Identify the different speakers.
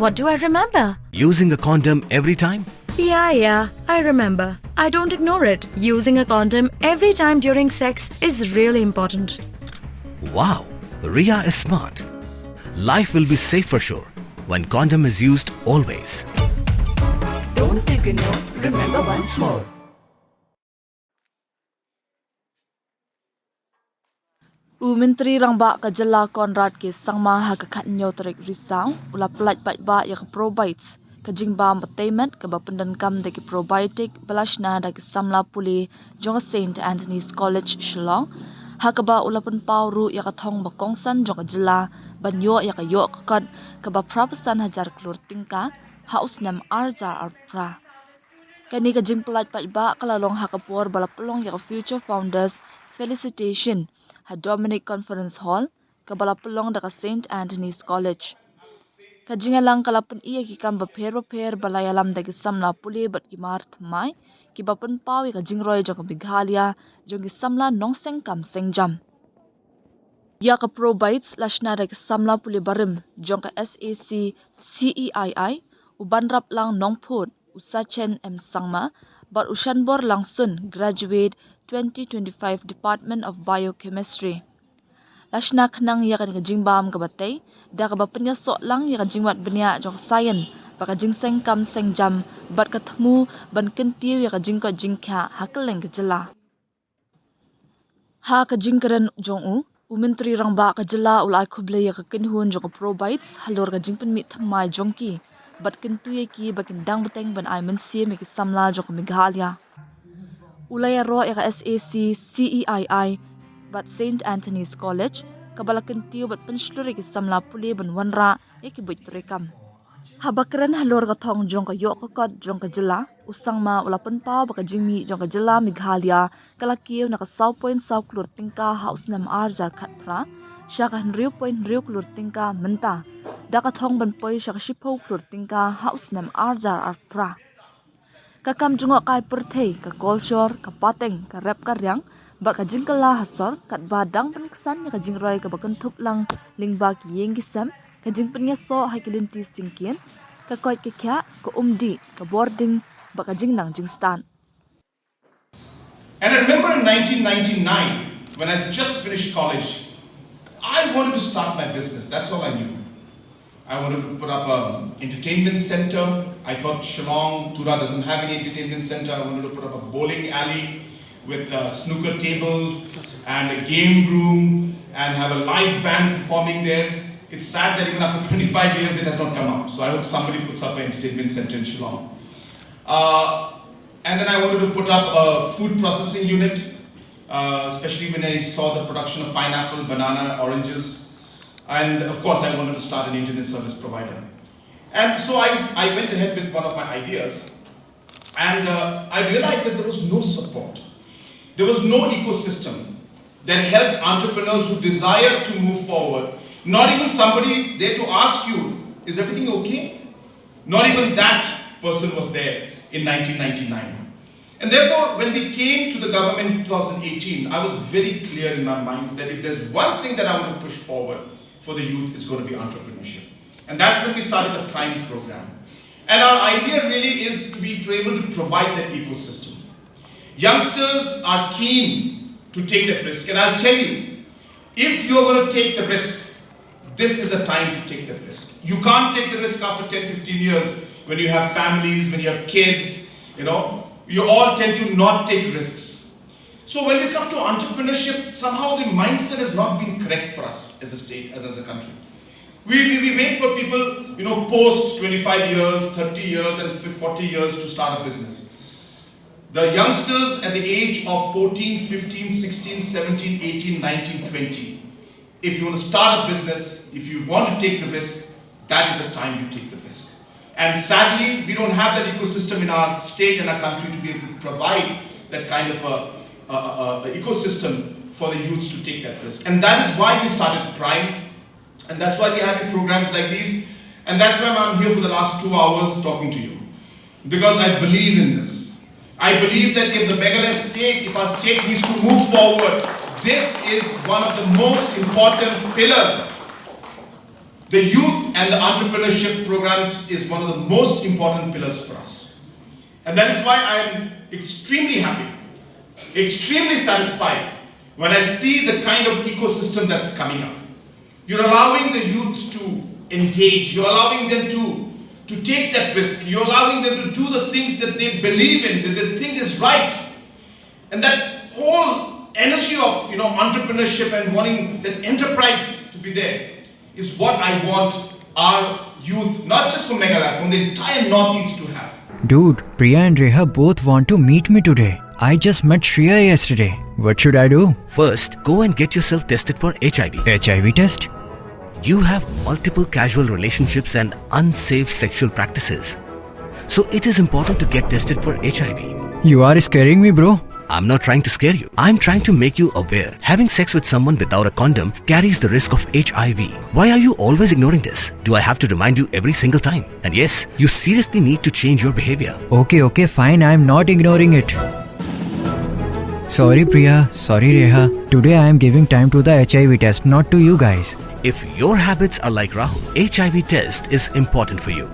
Speaker 1: What do I remember?
Speaker 2: Using a condom every time?
Speaker 1: Yeah, I remember. I don't ignore it. Using a condom every time during sex is really important.
Speaker 2: Wow, Ria is smart. Life will be safe for sure when condom is used always.
Speaker 1: Don't ignore, remember once more.
Speaker 3: Menteri Rangba ka Jala Conrad ke sangma ha ka khat nyo tarik risang ula paidbah ya ka ProBites ka jingbam payment ka bapendan kam de ki probiotic shna da ki samla pule jong St Anthony's College Shillong ha ka ba ula pun pawru ya ka thong ba kongsan jong ka Jala banyo ya ka yo ka ba prapasan hajar klur tingka haus nam arjar arpra kani ka jing paidbah kalalong ha ka por bala pelong ya ka future founders felicitation ha Dominic Conference Hall kabala pelong da ka St Anthony's College kajingalang kalapan iya ki kam bapher balayalam da ki samla pule bat ki mar thmai ki bapan pawi ka jingroy jong ka Meghalaya jong ki samla nong seng kam seng jam ya ka ProBites lashna da ki samla pule barim jong ka SAC CEII uban rap lang nong phut usachen sangma bar ushanbor langsun graduate 2025 Department of Biochemistry. Lashna khnang ya kan jingbam ka batay, da ka bapanya so lang ya ka jingwat benya jok sayan, baka jingseng kam seng jam, bat ka thmu ban kentiu ya ka jingko jingkha hakeleng ka jala. Ha ka jingkaran jong Menteri Rangba ka Jala ulai khuble ya ka kinhun jok ProBites halor ka jingpen mi thamai jongki, bat kentuye ki bakin dang beteng ban ai men CM ki samla jok Meghalaya. Ulaya ro ya ka SAC CEII bat St Anthony's College kabalakan tiu bat pensluri ki samla pule ban wanra ya ki buit rekam habakran halor ka thong jong ka yo ka kot jong ka Jala usangma ulapan pa baka jingmi jong ka Jala Meghalaya kalakiw na ka saw point saw klur tingka house nam arjar khatra sya ka riu point riu klur tingka menta da ka thong ban poi sya ka shipho klur tingka house nam arjar arpra kakam jungo kai perthei ka kolshor ka pateng ka rep ka ryang bat ka jingkala hasor kat badang peniksan ya ka jingroy ka bakan thup lang lingba ki yeng gisam ka jingpenya so haikilinti singkin ka koi ke kya ka umdi ka boarding ba ka jingnang jingstan.
Speaker 4: And I remember in 1999 when I just finished college, I wanted to start my business. That's all I knew. I wanted to put up an entertainment center. I thought Shillong, Tura doesn't have any entertainment center. I wanted to put up a bowling alley with snooker tables and a game room and have a live band performing there. It's sad that even after 25 years it has not come up. So I hope somebody puts up an entertainment center in Shillong. And then I wanted to put up a food processing unit, especially when I saw the production of pineapple, banana, oranges. And of course, I wanted to start an internet service provider. And so I went ahead with one of my ideas. And I realized that there was no support. There was no ecosystem that helped entrepreneurs who desire to move forward. Not even somebody there to ask you, is everything okay? Not even that person was there in 1999. And therefore, when we came to the government in 2018, I was very clear in my mind that if there's one thing that I want to push forward for the youth, it's going to be entrepreneurship. And that's when we started the Prime program. And our idea really is to be able to provide that ecosystem. Youngsters are keen to take that risk. And I'll tell you, if you're going to take the risk, this is a time to take that risk. You can't take the risk after 10, 15 years when you have families, when you have kids, you all tend to not take risks. So when we come to entrepreneurship, somehow the mindset has not been correct for us as a state, as a country. We wait for people, post 25 years, 30 years and 40 years to start a business. The youngsters at the age of 14, 15, 16, 17, 18, 19, 20, if you want to start a business, if you want to take the risk, that is the time to take the risk. And sadly, we don't have that ecosystem in our state and our country to be able to provide that kind of a ecosystem for the youths to take that risk. And that is why we started Prime. And that's why we're having programs like these. And that's why I'm here for the last 2 hours talking to you. Because I believe in this. I believe that if the Meghalaya state, if our state needs to move forward, this is one of the most important pillars. the youth and the entrepreneurship programs is one of the most important pillars for us. And that is why I am extremely happy, extremely satisfied when I see the kind of ecosystem that's coming up. You're allowing the youth to engage, you're allowing them to take that risk, you're allowing them to do the things that they believe in, that they think is right. And that whole energy of entrepreneurship and wanting that enterprise to be there is what I want our youth, not just from Meghalaya, from the entire Northeast to have.
Speaker 5: Dude, Priya and Reha both want to meet me today. I just met Shreya yesterday. What should I do?
Speaker 2: First, go and get yourself tested for HIV.
Speaker 5: HIV test?
Speaker 2: You have multiple casual relationships and unsafe sexual practices. So it is important to get tested for HIV.
Speaker 5: You are scaring me, bro.
Speaker 2: I'm not trying to scare you. I'm trying to make you aware. Having sex with someone without a condom carries the risk of HIV. Why are you always ignoring this? Do I have to remind you every single time? And yes, you seriously need to change your behavior.
Speaker 5: Okay, fine. I'm not ignoring it. Sorry, Priya. Sorry, Reha. Today I am giving time to the HIV test, not to you guys.
Speaker 2: If your habits are like Rahul, HIV test is important for you.